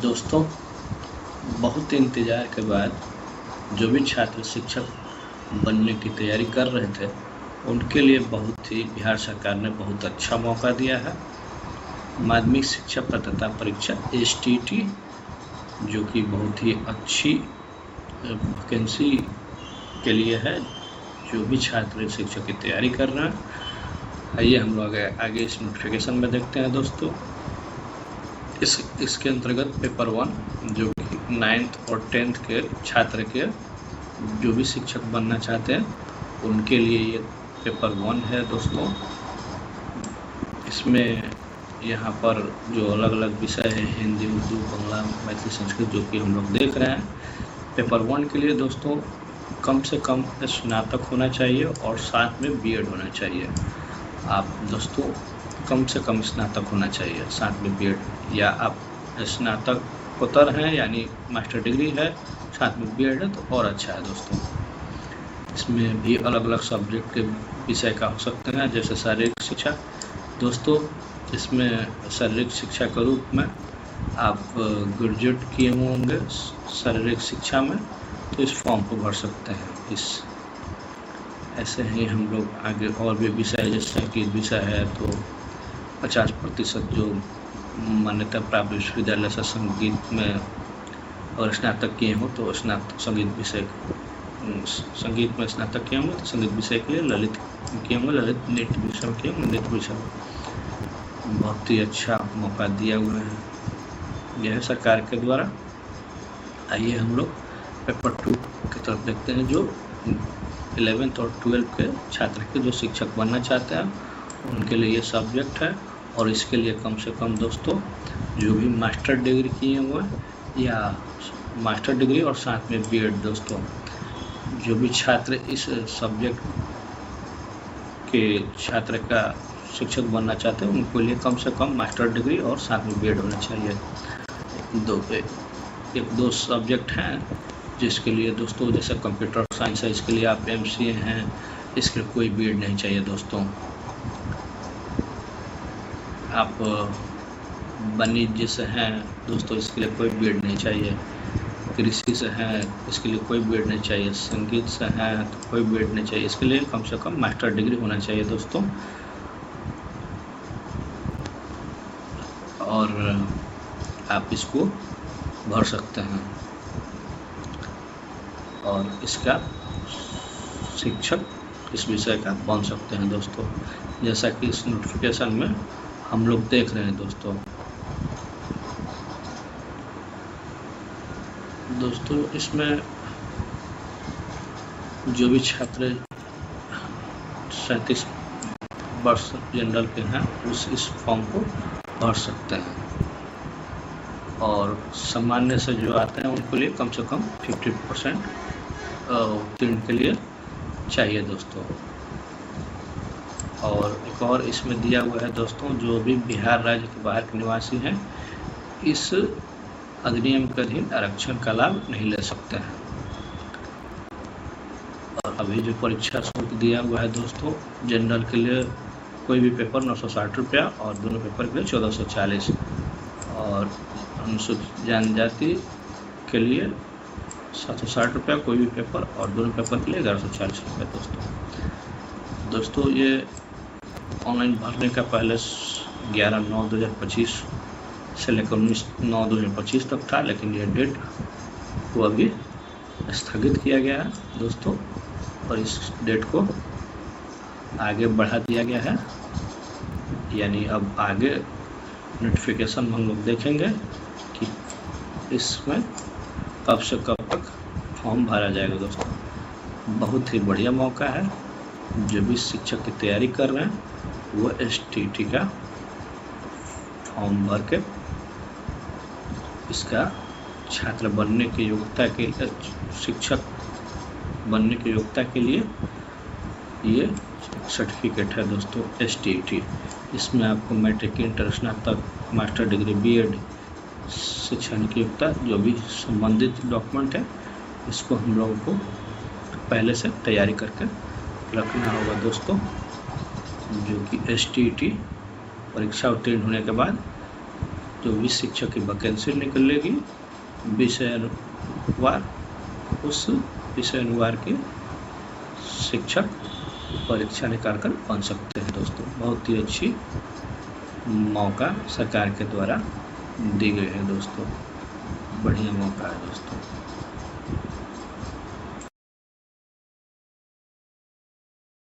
दोस्तों, बहुत इंतज़ार के बाद जो भी छात्र शिक्षक बनने की तैयारी कर रहे थे, उनके लिए बहुत ही बिहार सरकार ने बहुत अच्छा मौका दिया है। माध्यमिक शिक्षा पात्रता परीक्षा STT, जो कि बहुत ही अच्छी वैकेंसी के लिए है, जो भी छात्र शिक्षक की तैयारी कर रहे हैं। आइए हम लोग आगे इस नोटिफिकेशन में देखते हैं दोस्तों। इसके अंतर्गत पेपर 1 जो कि 9th और 10th के छात्र के जो भी शिक्षक बनना चाहते हैं उनके लिए ये पेपर 1 है दोस्तों। इसमें यहाँ पर जो अलग अलग विषय है, हिंदी, उर्दू, बांग्ला, मैथिली, संस्कृत, जो कि हम लोग देख रहे हैं। पेपर 1 के लिए दोस्तों कम से कम स्नातक होना चाहिए और साथ में B.Ed होना चाहिए। आप दोस्तों कम से कम स्नातक होना चाहिए, साथ में B.Ed, या आप स्नातकोत्तर हैं यानी मास्टर डिग्री है, साथ में B.Ed है तो और अच्छा है दोस्तों। इसमें भी अलग अलग सब्जेक्ट के विषय का हो सकते हैं, जैसे शारीरिक शिक्षा। दोस्तों इसमें शारीरिक शिक्षा के रूप में आप ग्रेजुएट किए होंगे शारीरिक शिक्षा में, तो इस फॉर्म को भर सकते हैं। इस ऐसे ही हम लोग आगे और भी विषय, जैसे संगीत विषय है तो 50% जो मान्यता प्राप्त विश्वविद्यालय से संगीत में और स्नातक किए हों तो स्नातक संगीत विषय, संगीत में स्नातक किए होंगे तो संगीत विषय के लिए, ललित किए होंगे ललित, नृत्य विषय में किए होंगे नृत्य विषय में। बहुत ही अच्छा मौका दिया हुआ है यह सरकार के द्वारा। आइए हम लोग पेपर 2 की तरफ देखते हैं, जो 11th और 12th के छात्र के जो शिक्षक बनना चाहते हैं उनके लिए ये सब्जेक्ट है। और इसके लिए कम से कम दोस्तों जो भी मास्टर डिग्री किए हुए या मास्टर डिग्री और साथ में B.Ed, दोस्तों जो भी छात्र इस सब्जेक्ट के छात्र का शिक्षक बनना चाहते हैं उनको लिए कम से कम मास्टर डिग्री और साथ में B.Ed होना चाहिए। एक दो सब्जेक्ट हैं जिसके लिए दोस्तों, जैसे कंप्यूटर साइंस है, इसके लिए आप MCA हैं, इसके लिए कोई B.Ed नहीं चाहिए दोस्तों। आप वाणिज्य से हैं दोस्तों, इसके लिए कोई B.Ed नहीं चाहिए। कृषि से हैं, इसके लिए कोई B.Ed नहीं चाहिए। संगीत से हैं तो कोई B.Ed नहीं चाहिए, इसके लिए कम से कम मास्टर डिग्री होना चाहिए दोस्तों। और आप इसको भर सकते हैं और इसका शिक्षक इस विषय का बन सकते हैं दोस्तों, जैसा कि इस नोटिफिकेशन में हम लोग देख रहे हैं दोस्तों। इसमें जो भी छात्र 37 वर्ष जनरल के हैं इस फॉर्म को भर सकते हैं। और सामान्य से जो आते हैं उनके लिए कम से कम 50% उत्तीर्ण के लिए चाहिए दोस्तों। और एक और इसमें दिया हुआ है दोस्तों, जो भी बिहार राज्य के बाहर के निवासी हैं इस अधिनियम के अधीन आरक्षण का लाभ नहीं ले सकते हैं। और अभी जो परीक्षा शुल्क दिया हुआ है दोस्तों, जनरल के लिए कोई भी पेपर 960 रुपया और दोनों पेपर के लिए 1440, और अनुसूचित जनजाति के लिए 760 रुपया कोई भी पेपर और दोनों पेपर के लिए 1140 रुपये दोस्तों। ये ऑनलाइन भरने का पहले 11/9/2025 से लेकर 19/9/2025 तक था, लेकिन ये डेट को अभी स्थगित किया गया है दोस्तों, और इस डेट को आगे बढ़ा दिया गया है। यानी अब आगे नोटिफिकेशन हम लोग देखेंगे कि इसमें कब से कब तक फॉर्म भरा जाएगा दोस्तों। बहुत ही बढ़िया मौका है, जो भी शिक्षक की तैयारी कर रहे हैं वो STT का फॉर्म भर के इसका छात्र बनने की योग्यता के लिए, शिक्षक बनने की योग्यता के लिए ये सर्टिफिकेट है दोस्तों STT। इसमें आपको मैट्रिक, इंटर, स्नातक, मास्टर डिग्री, B.Ed शिक्षा की योग्यता, जो भी संबंधित डॉक्यूमेंट है इसको हम लोगों को पहले से तैयारी करके रखना होगा दोस्तों, जो कि STT परीक्षा उत्तीर्ण होने के बाद जो भी शिक्षक की वैकेंसी निकलेगी विषयवार, उस विषयवार के शिक्षक परीक्षा निकाल कर बन सकते हैं दोस्तों। बहुत ही अच्छी मौका सरकार के द्वारा दी गई है दोस्तों, बढ़िया मौका है दोस्तों।